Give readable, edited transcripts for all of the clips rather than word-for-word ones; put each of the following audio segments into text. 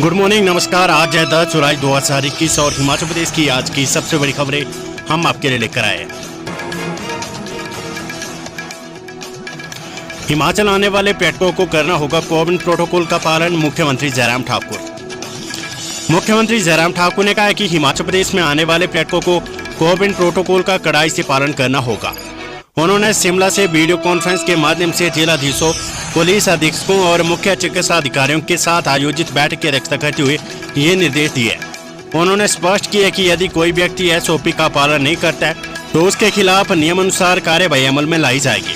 Good morning, नमस्कार। आज है 10 जुलाई 2021 और हिमाचल प्रदेश की आज की सबसे बड़ी खबरें हम आपके लिए लेकर आए हैं। हिमाचल आने वाले पर्यटकों को करना होगा कोविड प्रोटोकॉल का पालन, मुख्यमंत्री जयराम ठाकुर। मुख्यमंत्री जयराम ठाकुर ने कहा है कि हिमाचल प्रदेश में आने वाले पर्यटकों को कोविड प्रोटोकॉल का कड़ाई से पालन करना होगा। उन्होंने शिमला से वीडियो कॉन्फ्रेंस के माध्यम से जिलाधीशों, पुलिस अधीक्षकों और मुख्य चिकित्सा अधिकारियों के साथ आयोजित बैठक की अध्यक्षता करते हुए ये निर्देश दिए। उन्होंने स्पष्ट किया कि यदि कोई व्यक्ति एसओपी का पालन नहीं करता है तो उसके खिलाफ नियमानुसार कार्यवाही अमल में लाई जाएगी।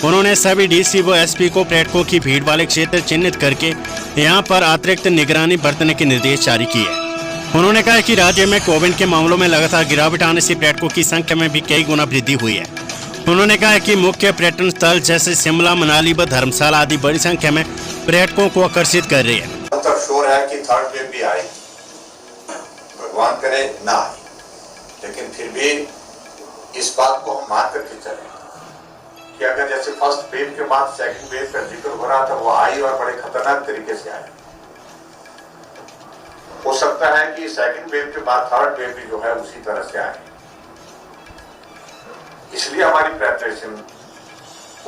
उन्होंने सभी डीसी व एसपी को पर्यटकों की भीड़ वाले क्षेत्र चिन्हित करके यहाँ पर अतिरिक्त निगरानी बरतने के निर्देश जारी किए। उन्होंने कहा कि राज्य में कोविड के मामलों में लगातार गिरावट आने से पर्यटकों की संख्या में भी कई गुना वृद्धि हुई है। उन्होंने कहा कि मुख्य पर्यटन स्थल जैसे शिमला, मनाली व धर्मशाला आदि बड़ी संख्या में पर्यटकों को आकर्षित कर रही है। शोर है कि थर्ड वेव भी आए, भगवान करे ना आए, लेकिन फिर भी इस बात को हम मान करके चले कि अगर जैसे फर्स्ट वेव के बाद सेकंड वेव का जिक्र हो रहा था, वो आई और बड़े खतरनाक तरीके से आई। हो सकता है कि सेकंड वेव के बाद थर्ड वेव भी जो है उसी तरह से आए। इसलिए हमारी प्रेपरेशन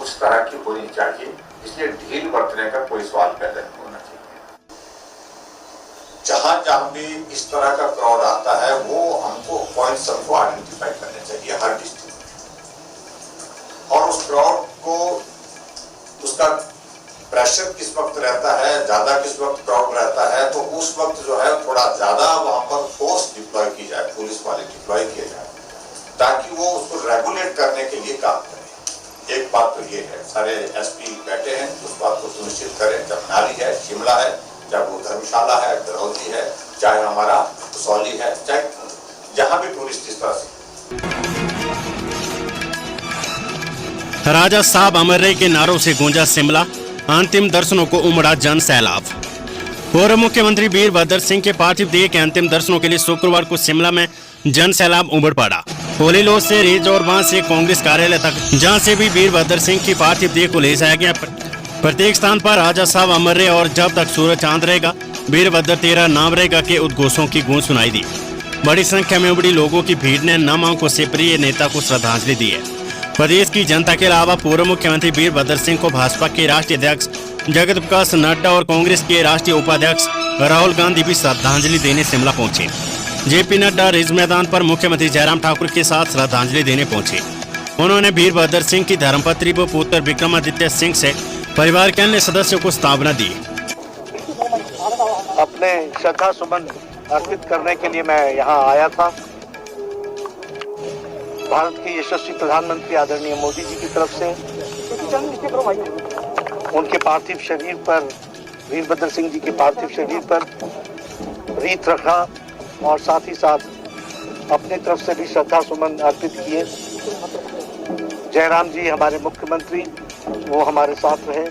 उस तरह की होनी चाहिए, इसलिए ढील बरतने का कोई सवाल पैदा नहीं होना चाहिए। जहां जहां भी इस तरह का क्राउड आता है वो हमको पॉइंट्स हमको आइडेंटिफाई करने चाहिए हर डिस्ट्रिक्ट में, और उस क्राउड को उसका प्रेशर किस वक्त रहता है, ज्यादा किस वक्त क्राउड रहता है, तो उस वक्त जो है थोड़ा ज्यादा वहां पर फोर्स डिप्लॉय की जाए, पुलिस वाले डिप्लॉय किए जाए, ताकि वो उसको रेगुलेट करने के लिए काम करें। एक बात तो ये है, सारे एसपी बैठे हैं, उस बात को सुनिश्चित करें। जब मनाली है, शिमला है, चाहे वो धर्मशाला है, डलहौजी है, चाहे हमारा कसौली है, चाहे जहां भी टूरिस्ट इस तरह से। राजा साहब अमर रहे के नारों से गूंजा शिमला, अंतिम दर्शनों को उमड़ा जन सैलाब। पूर्व मुख्यमंत्री वीरभद्र सिंह के पार्थिव देह के अंतिम दर्शनों के लिए शुक्रवार को शिमला में जन सैलाब उमड़ पड़ा। होली लॉज से रिज और वहां से कांग्रेस कार्यालय तक, जहां से भी वीरभद्र सिंह की पार्थिव देह को ले जाया गया। प्रत्येक स्थान पर राजा साहब अमर रहे और जब तक सूरज चांद रहेगा, वीरभद्र तेरा नाम रहेगा के उद्घोषों की गूंज सुनाई दी। बड़ी संख्या में उमड़ी लोगों की भीड़ ने नम आंखों से प्रिय नेता को श्रद्धांजलि दी है। प्रदेश की जनता के अलावा पूर्व मुख्यमंत्री वीरभद्र सिंह को भाजपा के राष्ट्रीय अध्यक्ष जगत प्रकाश नड्डा और कांग्रेस के राष्ट्रीय उपाध्यक्ष राहुल गांधी भी श्रद्धांजलि देने शिमला पहुंचे। जेपी नड्डा रिज मैदान पर मुख्यमंत्री जयराम ठाकुर के साथ श्रद्धांजलि देने पहुंचे। उन्होंने वीरभद्र सिंह की धर्मपत्नी व पुत्र विक्रमादित्य सिंह से परिवार के अन्य सदस्यों को सांत्वना दी। अपने श्रद्धा सुमन अर्पित करने के लिए मैं यहाँ आया था। भारत के यशस्वी प्रधानमंत्री आदरणीय मोदी जी की तरफ से उनके पार्थिव शरीर पर, वीरभद्र सिंह जी के पार्थिव शरीर पर रीत रखा और साथ ही साथ अपनी तरफ से भी श्रद्धा सुमन अर्पित किए। जयराम जी हमारे मुख्यमंत्री, वो हमारे साथ रहे।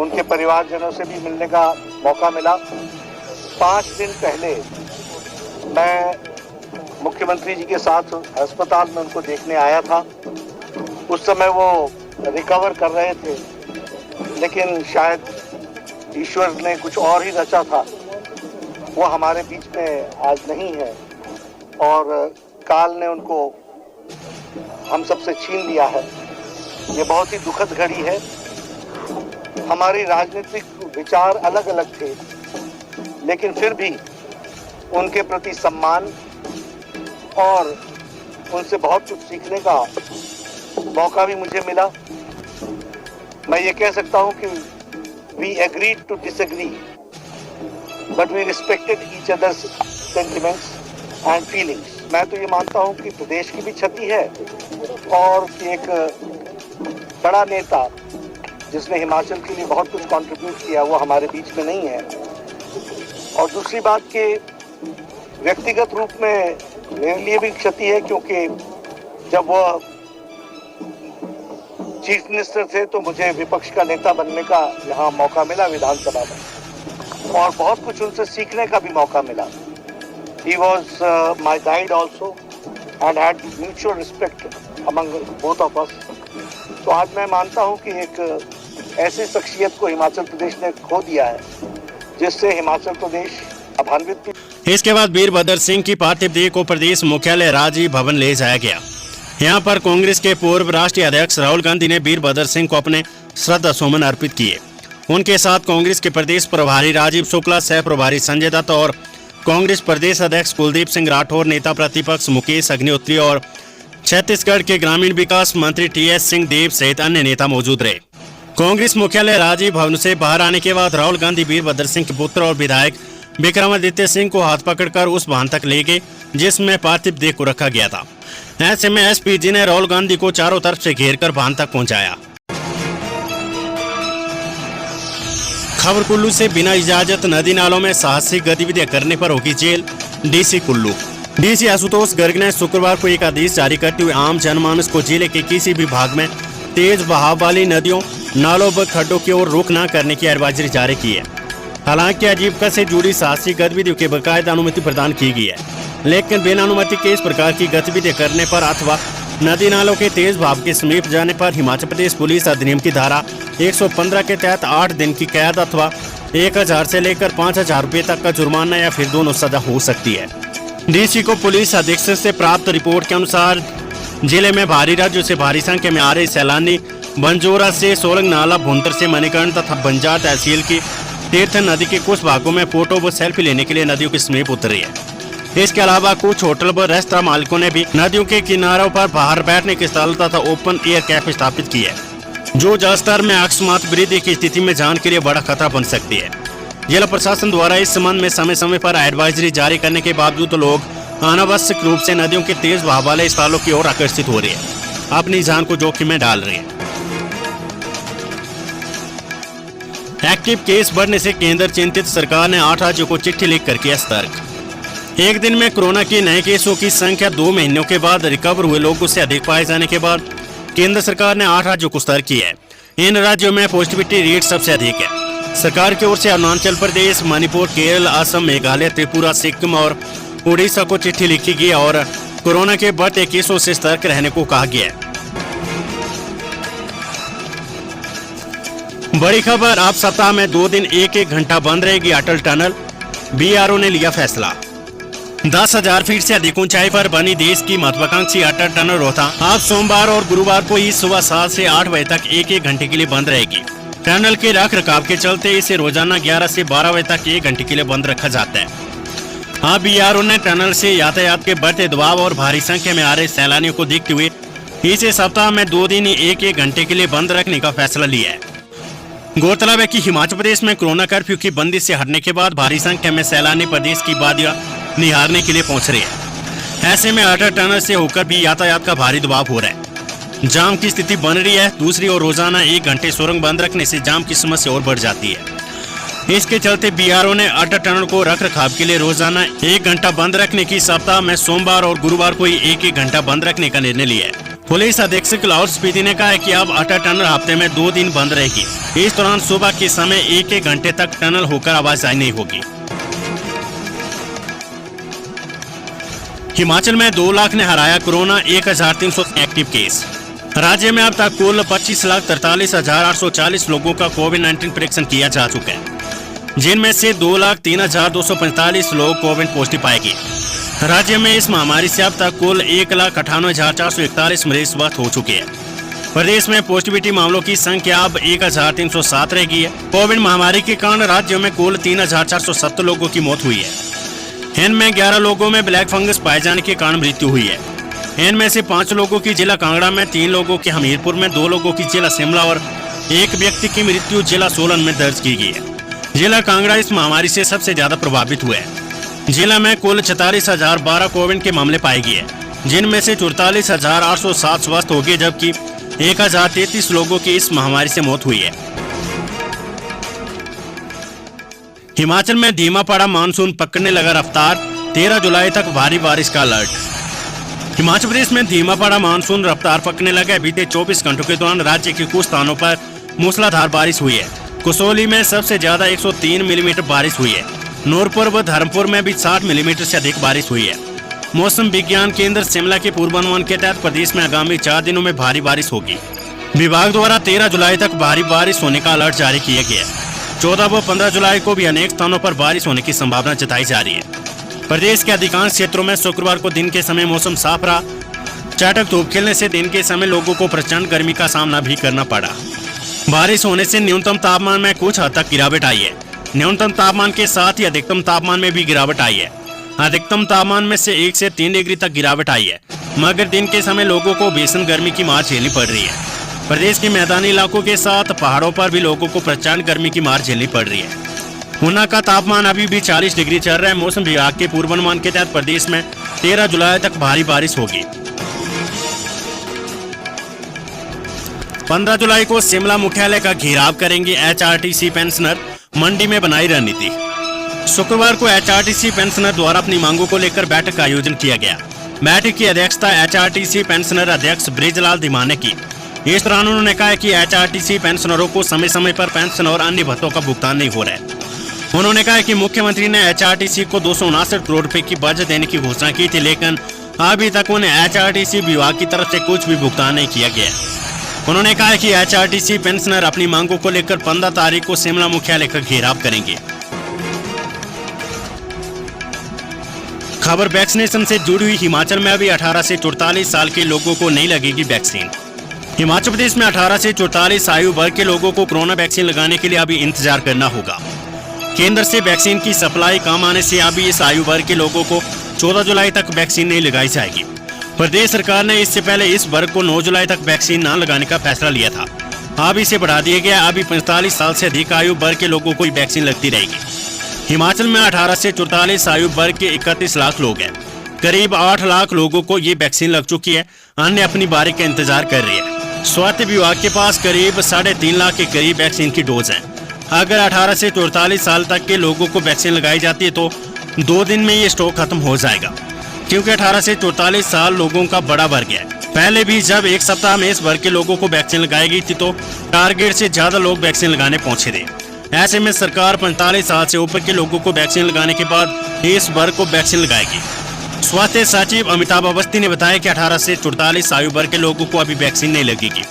उनके परिवारजनों से भी मिलने का मौका मिला। 5 दिन पहले मैं मुख्यमंत्री जी के साथ अस्पताल में उनको देखने आया था। उस समय वो रिकवर कर रहे थे, लेकिन शायद ईश्वर ने कुछ और ही रचा था। वो हमारे बीच में आज नहीं है और काल ने उनको हम सबसे छीन लिया है। ये बहुत ही दुखद घड़ी है। हमारी राजनीतिक विचार अलग अलग थे, लेकिन फिर भी उनके प्रति सम्मान और उनसे बहुत कुछ सीखने का मौका भी मुझे मिला। मैं ये कह सकता हूँ कि we agreed to disagree, but we respected each other's sentiments and feelings. मैं तो ये मानता हूँ कि प्रदेश की भी क्षति है और एक बड़ा नेता जिसने हिमाचल के लिए बहुत कुछ कंट्रीब्यूट किया वो हमारे बीच में नहीं है। और दूसरी बात कि व्यक्तिगत रूप में मेरे लिए भी क्षति है, क्योंकि जब वो चीफ मिनिस्टर थे तो मुझे विपक्ष का नेता बनने का यहाँ मौका मिला विधानसभा में, और बहुत कुछ उनसे सीखने का भी मौका मिला। He was my guide also and had mutual respect among both of us. तो आज मैं मानता हूँ कि एक ऐसी शख्सियत को हिमाचल प्रदेश ने खो दिया है जिससे हिमाचल प्रदेश लाभान्वित भी। इसके बाद वीरभद्र सिंह की पार्थिव देह को प्रदेश मुख्यालय राजीव भवन ले जाया गया। यहाँ पर कांग्रेस के पूर्व राष्ट्रीय अध्यक्ष राहुल गांधी ने वीरभद्र सिंह को अपने श्रद्धा सुमन अर्पित किए। उनके साथ कांग्रेस के प्रदेश प्रभारी राजीव शुक्ला, सह प्रभारी संजय दत्त और कांग्रेस प्रदेश अध्यक्ष कुलदीप सिंह राठौर, नेता प्रतिपक्ष मुकेश अग्निहोत्री और छत्तीसगढ़ के ग्रामीण विकास मंत्री टीएस सिंहदेव सहित अन्य नेता मौजूद रहे। कांग्रेस मुख्यालय राजीव भवन से बाहर आने के बाद राहुल गांधी वीरभद्र सिंह के पुत्र और विधायक विक्रमादित्य सिंह को हाथ पकड़कर उस वाहन तक ले गए जिसमें पार्थिव देह को रखा गया था। ऐसे में एसपीजी ने राहुल गांधी को चारों तरफ से घेरकर वाहन तक पहुंचाया। खबर कुल्लू से बिना इजाजत नदी नालों में साहसिक गतिविधियां करने पर होगी जेल, डीसी कुल्लू। डीसी आशुतोष गर्ग ने शुक्रवार को एक आदेश जारी करते हुए आम जनमानस को जिले के किसी भी भाग में तेज बहाव वाली नदियों, नालों व खड्डों की ओर रुख न करने की एडवाइजरी जारी की है। हालांकि आजीविका से जुड़ी साहसिक गतिविधियों की बाकायदा अनुमति प्रदान की गई है, लेकिन बिना अनुमति के इस प्रकार की गतिविधियां करने पर अथवा नदी नालों के तेज बहाव के समीप जाने पर हिमाचल प्रदेश पुलिस अधिनियम की धारा 115 के तहत 8 दिन की कैद अथवा 1000 से लेकर 5000 रुपये तक का जुर्माना या फिर दोनों सजा हो सकती है। डीसी को पुलिस अधीक्षक से प्राप्त रिपोर्ट के अनुसार जिले में भारी राज्यों से भारी संख्या में आ रहे सैलानी बंजोरा से, सोलंग नाला, भुंतर से, मणिकर्ण तथा बंजार तहसील की तीर्थ नदी के कुछ भागों में फोटो व सेल्फी लेने के लिए नदियों के समीप उतरी है। इसके अलावा कुछ होटल व रेस्तरां मालिकों ने भी नदियों के किनारों पर बाहर बैठने के स्थल तथा ओपन एयर कैफे स्थापित किए हैं, जो जलस्तर में अकस्मात वृद्धि की स्थिति में जान के लिए बड़ा खतरा बन सकती है। जिला प्रशासन द्वारा इस संबंध में समय समय पर एडवाइजरी जारी करने के बावजूद लोग अनावश्यक रूप से नदियों के तेज बहाव वाले स्थलों की ओर आकर्षित हो रहे हैं, अपनी जान को जोखिम में डाल रहे हैं। एक्टिव केस बढ़ने से केंद्र चिंतित, सरकार ने 8 राज्यों को चिट्ठी लिखकर किया सतर्क। एक दिन में कोरोना के नए केसों की संख्या 2 महीनों के बाद रिकवर हुए लोगों से अधिक पाए जाने के बाद केंद्र सरकार ने 8 राज्यों को सतर्क किया है। इन राज्यों में पॉजिटिविटी रेट सबसे अधिक है। सरकार की ओर से अरुणाचल प्रदेश, मणिपुर, केरल, असम, मेघालय, त्रिपुरा, सिक्किम और उड़ीसा को चिट्ठी लिखी गई और कोरोना के बढ़ते केसों से सतर्क रहने को कहा गया है। बड़ी खबर, अब सप्ताह में 2 दिन 1-1 घंटा बंद रहेगी अटल टनल, बीआरओ ने लिया फैसला। 10,000 फीट से अधिक ऊंचाई पर बनी देश की महत्वाकांक्षी अटल टनल रोहतांग अब सोमवार और गुरुवार को ही सुबह 7 से 8 बजे तक 1-1 घंटे के लिए बंद रहेगी। टनल के रख रखाव के चलते इसे रोजाना 11 से 12 बजे तक 1 घंटे के लिए बंद रखा जाता है। हाँ, बीआरओ ने टनल से यातायात के बढ़ते दबाव और भारी संख्या में आ रहे सैलानियों को देखते हुए इसे सप्ताह में 2 दिन 1-1 घंटे के लिए बंद रखने का फैसला लिया है। गौरतलब है कि हिमाचल प्रदेश में कोरोना कर्फ्यू की बंदी से हटने के बाद भारी संख्या में सैलानी प्रदेश की वादियां निहारने के लिए पहुंच रहे हैं। ऐसे में अटल टनल से होकर भी यातायात का भारी दबाव हो रहा है, जाम की स्थिति बन रही है। दूसरी ओर रोजाना 1 घंटे सुरंग बंद रखने से जाम की समस्या और बढ़ जाती है। इसके चलते बीआरओ ने अटल टनल को रख रखाव के लिए रोजाना 1 घंटा बंद रखने की सप्ताह में सोमवार और गुरुवार को ही 1-1 घंटा बंद रखने का निर्णय लिया है। पुलिस अधीक्षक लाहौल स्पीति ने कहा है कि अब अटल टनल हफ्ते में 2 दिन बंद रहेगी। इस दौरान सुबह के समय 1-1 घंटे तक टनल होकर आवाजाही नहीं होगी। हिमाचल में 2 लाख ने हराया कोरोना, 1300 एक्टिव केस। राज्य में अब तक कुल 25,43,840 लोगों का कोविड-19 परीक्षण किया जा चुका है, जिनमें से 2,03,245 लोग कोविड पॉजिटिव पाए गए। राज्य में इस महामारी से अब तक कुल 1,98,441 मरीज स्वस्थ हो चुके हैं। प्रदेश में पॉजिटिविटी मामलों की संख्या अब 1,307 रह गई है। कोविड महामारी के कारण राज्य में कुल 3,470 लोगों की मौत हुई है। इनमें 11 लोगों में ब्लैक फंगस पाए जाने के कारण मृत्यु हुई है। इनमें से 5 लोगों की जिला कांगड़ा में, 3 लोगों की हमीरपुर में, 2 लोगों की जिला शिमला और 1 व्यक्ति की मृत्यु जिला सोलन में दर्ज की गई है। जिला कांगड़ा इस महामारी से सबसे ज्यादा प्रभावित हुआ है। जिला में कुल 44,012 कोविड के मामले पाए गए हैं, जिनमें से 44,807 स्वस्थ हो गए, जबकि 1,033 लोगों की इस महामारी से मौत हुई है। हिमाचल में धीमा पड़ा मानसून, पकड़ने लगा रफ्तार, 13 जुलाई तक भारी बारिश का अलर्ट। हिमाचल प्रदेश में धीमा पड़ा मानसून रफ्तार पकड़ने लगा। बीते 24 घंटों के दौरान राज्य के कुछ स्थानों पर मूसलाधार बारिश हुई है। कसौली में सबसे ज्यादा 103 मिलीमीटर बारिश हुई है। नूरपुर व धर्मपुर में भी 60 मिलीमीटर से अधिक बारिश हुई है। मौसम विज्ञान केंद्र शिमला के पूर्वानुमान के तहत प्रदेश में आगामी 4 दिनों में भारी बारिश होगी। विभाग द्वारा 13 जुलाई तक भारी बारिश होने का अलर्ट जारी किया गया है। 14 व 15 जुलाई को भी अनेक स्थानों पर बारिश होने की संभावना जताई जा रही है। प्रदेश के अधिकांश क्षेत्रों में शुक्रवार को दिन के समय मौसम साफ रहा। चटक धूप खिलने से दिन के समय लोगों को प्रचंड गर्मी का सामना भी करना पड़ा। बारिश होने से न्यूनतम तापमान में कुछ हद तक गिरावट आई है। न्यूनतम तापमान के साथ ही अधिकतम तापमान में भी गिरावट आई है। अधिकतम तापमान में से 1 से 3 डिग्री तक गिरावट आई है, मगर दिन के समय लोगों को भीषण गर्मी की मार झेलनी पड़ रही है। प्रदेश के मैदानी इलाकों के साथ पहाड़ों पर भी लोगों को प्रचंड गर्मी की मार झेलनी पड़ रही है। ऊना का तापमान अभी भी 40 डिग्री चल रहा है। मौसम विभाग के पूर्वानुमान के तहत प्रदेश में 13 जुलाई तक भारी बारिश होगी। 15 जुलाई को शिमला मुख्यालय का घेराव करेंगे एचआरटीसी पेंशनर, मंडी में बनाई रणनीति। शुक्रवार को एचआरटीसी पेंशनर द्वारा अपनी मांगों को लेकर बैठक का आयोजन किया गया। बैठक की अध्यक्षता एचआरटीसी पेंशनर अध्यक्ष ब्रिजलाल धीमान ने की। इस दौरान उन्होंने कहा कि एचआरटीसी पेंशनरों को समय समय पर पेंशन और अन्य भत्तों का भुगतान नहीं हो रहा है। उन्होंने कहा कि मुख्यमंत्री ने एचआरटीसी को 259 करोड़ रुपए की बचत देने की घोषणा की थी, लेकिन अभी तक उन्हें एचआरटीसी विभाग की तरफ से कुछ भी भुगतान नहीं किया गया। उन्होंने कहा कि एचआरटीसी पेंशनर अपनी मांगों को लेकर 15 तारीख को शिमला मुख्यालय का घेराव करेंगे। खबर वैक्सीनेशन से जुड़ी हुई। हिमाचल में अभी 18 से 44 साल के लोगों को नहीं लगेगी वैक्सीन। हिमाचल प्रदेश में 18 से 44 आयु वर्ग के लोगों को कोरोना वैक्सीन लगाने के लिए अभी इंतजार करना होगा। केंद्र से वैक्सीन की सप्लाई कम आने से अभी इस आयु वर्ग के लोगों को 14 जुलाई तक वैक्सीन नहीं लगाई जाएगी। प्रदेश सरकार ने इससे पहले इस वर्ग को 9 जुलाई तक वैक्सीन न लगाने का फैसला लिया था। अब इसे बढ़ा दिया गया। अभी 45 साल से अधिक आयु वर्ग के लोगों को वैक्सीन लगती रहेगी। हिमाचल में 18 से 44 आयु वर्ग के 31 लाख लोग हैं। करीब 8 लाख लोगों को ये वैक्सीन लग चुकी है। अन्य अपनी बारी का इंतजार कर रही है। स्वास्थ्य विभाग के पास करीब 3.5 लाख के करीब वैक्सीन की डोज है। अगर 18 से 44 साल तक के लोगों को वैक्सीन लगाई जाती है तो 2 दिन में ये स्टॉक खत्म हो जाएगा, क्योंकि 18 से 44 साल लोगों का बड़ा वर्ग है। पहले भी जब एक सप्ताह में इस वर्ग के लोगों को वैक्सीन लगाई गई थी तो टारगेट से ज्यादा लोग वैक्सीन लगाने पहुंचे थे। ऐसे में सरकार 45 साल से ऊपर के लोगों को वैक्सीन लगाने के बाद इस वर्ग को वैक्सीन लगाएगी। स्वास्थ्य सचिव अमिताभ अवस्थी ने बताया कि 18 से 44 आयु वर्ग के लोगों को अभी वैक्सीन नहीं लगेगी।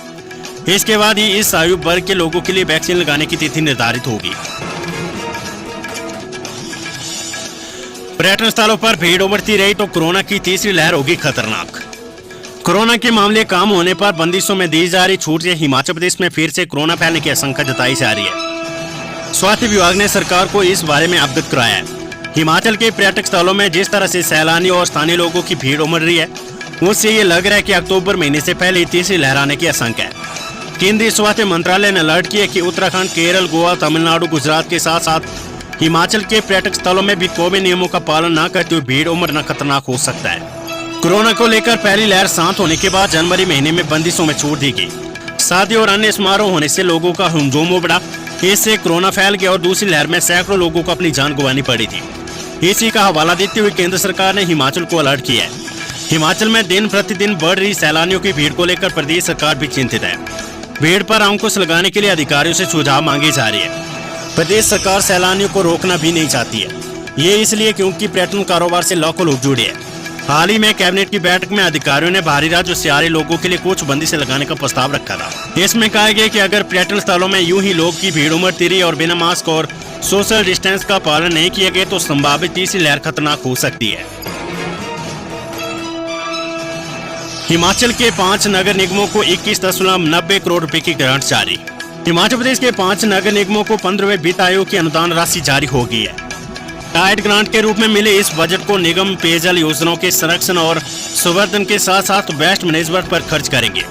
इसके बाद ही इस आयु वर्ग के लोगों के लिए वैक्सीन लगाने की तिथि निर्धारित होगी। पर्यटन स्थलों पर भीड़ उमड़ती रही तो कोरोना की तीसरी लहर होगी खतरनाक। कोरोना के मामले कम होने पर बंदिशों में दी जा रही छूट से हिमाचल प्रदेश में फिर से कोरोना फैलने की आशंका जताई जा रही है। स्वास्थ्य विभाग ने सरकार को इस बारे में अवगत कराया है। हिमाचल के पर्यटक स्थलों में जिस तरह से सैलानियों और स्थानीय लोगों की भीड़ उमड़ रही है, उससे ये लग रहा है कि अक्टूबर महीने से पहले तीसरी लहर आने की आशंका है। केंद्रीय स्वास्थ्य मंत्रालय ने अलर्ट किया कि उत्तराखंड, केरल, गोवा, तमिलनाडु, गुजरात के साथ साथ हिमाचल के पर्यटक स्थलों में भी कोविड नियमों का पालन न करते हुए भीड़ उमड़ना खतरनाक हो सकता है। कोरोना को लेकर पहली लहर शांत होने के बाद जनवरी महीने में बंदिशों में छूट दी गई। शादी और अन्य समारोह होने से लोगों का हुजूम बढ़ा। इससे कोरोना फैल गया और दूसरी लहर में सैकड़ों लोगों को अपनी जान गंवानी पड़ी थी। इसी का हवाला देते हुए केंद्र सरकार ने हिमाचल को अलर्ट किया है। हिमाचल में दिन प्रतिदिन बढ़ रही सैलानियों की भीड़ को लेकर प्रदेश सरकार भी चिंतित है। भीड़ पर अंकुश लगाने के लिए अधिकारियों से सुझाव मांगे जा रहे हैं। प्रदेश सरकार सैलानियों को रोकना भी नहीं चाहती है। ये इसलिए क्योंकि पर्यटन कारोबार से लाखों लोग जुड़े हैं। हाल ही में कैबिनेट की बैठक में अधिकारियों ने बाहरी राज्यों से आ रहे लोगों के लिए कुछ बंदिशें लगाने का प्रस्ताव रखा था। इसमें कहा गया कि अगर पर्यटन स्थलों में यूं ही लोग की भीड़ उमड़ती रही और बिना मास्क और सोशल डिस्टेंस का पालन नहीं किया गया तो संभावित तीसरी लहर खतरनाक हो सकती है। हिमाचल के 5 नगर निगमों को 21.90 करोड़ रुपए की ग्रांट जारी। हिमाचल प्रदेश के 5 नगर निगमों को 15वें वित्त आयोग की अनुदान राशि जारी हो गई है। टाइट ग्रांट के रूप में मिले इस बजट को निगम पेयजल योजनाओं के संरक्षण और संवर्धन के साथ साथ बेस्ट मैनेजमेंट पर खर्च करेंगे।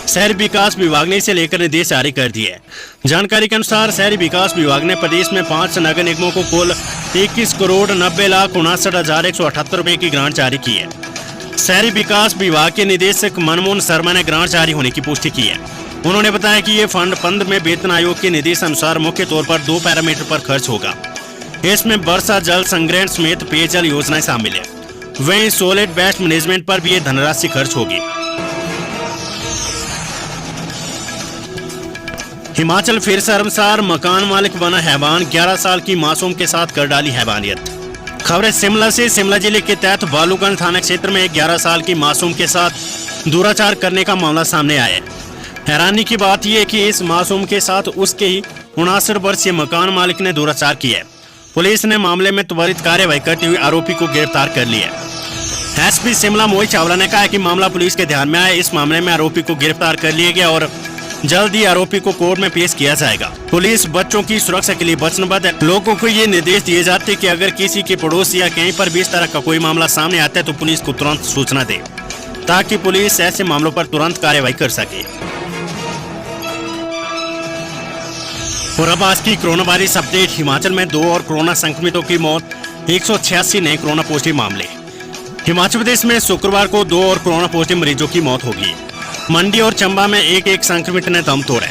शहरी विकास विभाग ने इसे लेकर निर्देश जारी कर दिए हैं। जानकारी के अनुसार शहरी विकास विभाग ने प्रदेश में 5 नगर निगमों को कुल 21,90,59,178 रुपए की ग्रांट जारी की है। शहरी विकास विभाग के निदेशक मनमोहन शर्मा ने ग्रांट जारी होने की पुष्टि की है। उन्होंने बताया कि ये फंड 15वें वेतन आयोग के निर्देश अनुसार मुख्य तौर पर 2 पैरामीटर पर खर्च होगा। इसमें वर्षा जल संग्रहण समेत पेयजल योजनाएं शामिल है। वहीं सॉलिड वेस्ट मैनेजमेंट पर भी ये धनराशि खर्च होगी। हिमाचल फिर शर्मसार, मकान मालिक बना हैवान, 11 साल की मासूम के साथ कर डाली हैवानियत। खबरें शिमला से। शिमला जिले के तहत बालूगंज थाना क्षेत्र में एक 11 साल की मासूम के साथ दुराचार करने का मामला सामने आया है। हैरानी की बात यह है कि इस मासूम के साथ उसके ही 59 वर्षीय मकान मालिक ने दुराचार किया है। पुलिस ने मामले में त्वरित कार्रवाई करते हुए आरोपी को गिरफ्तार कर लिया। एसपी शिमला मोहित चावला ने कहा कि मामला पुलिस के ध्यान में आया। इस मामले में आरोपी को गिरफ्तार कर लिया गया और जल्द ही आरोपी को कोर्ट में पेश किया जाएगा। पुलिस बच्चों की सुरक्षा के लिए वचनबद्ध है। लोगों को ये निर्देश दिए जाते हैं कि अगर किसी के पड़ोस या कहीं पर भी इस तरह का कोई मामला सामने आता है तो पुलिस को तुरंत सूचना दे, ताकि पुलिस ऐसे मामलों पर तुरंत कार्रवाई कर सके। और अब आज की कोरोना वायरस अपडेट। हिमाचल में 2 और कोरोना संक्रमितों की मौत, 186 नए कोरोना पॉजिटिव मामले। हिमाचल प्रदेश में शुक्रवार को 2 और कोरोना पॉजिटिव मरीजों की मौत होगी। मंडी और चंबा में एक संक्रमित ने दम तोड़ा।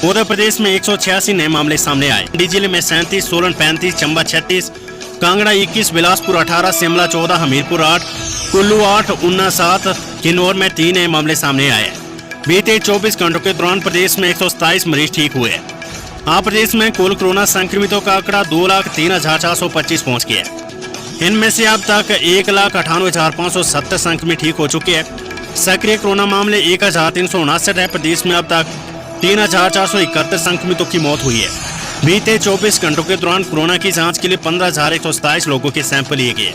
उत्तर प्रदेश में 186 नए मामले सामने आए। मंडी जिले में 37, सोलन 35, चंबा 36, कांगड़ा 21, बिलासपुर 18, शिमला 14, हमीरपुर 8, कुल्लू 8, ऊना 7, किन्नौर में 3 नए मामले सामने आए। बीते 24 घंटों के दौरान प्रदेश में 127 मरीज ठीक हुए। आप प्रदेश में कुल कोरोना संक्रमितों का आंकड़ा 2,03,425 पहुंच गया है। इनमें से अब तक 1,98,570 संक्रमित ठीक हो चुके हैं। सक्रिय कोरोना मामले 1,359 है। प्रदेश में अब तक 3,471 संक्रमितों की मौत हुई है। बीते 24 घंटों के दौरान कोरोना की जांच के लिए 15,127 लोगों के सैंपल लिए गए।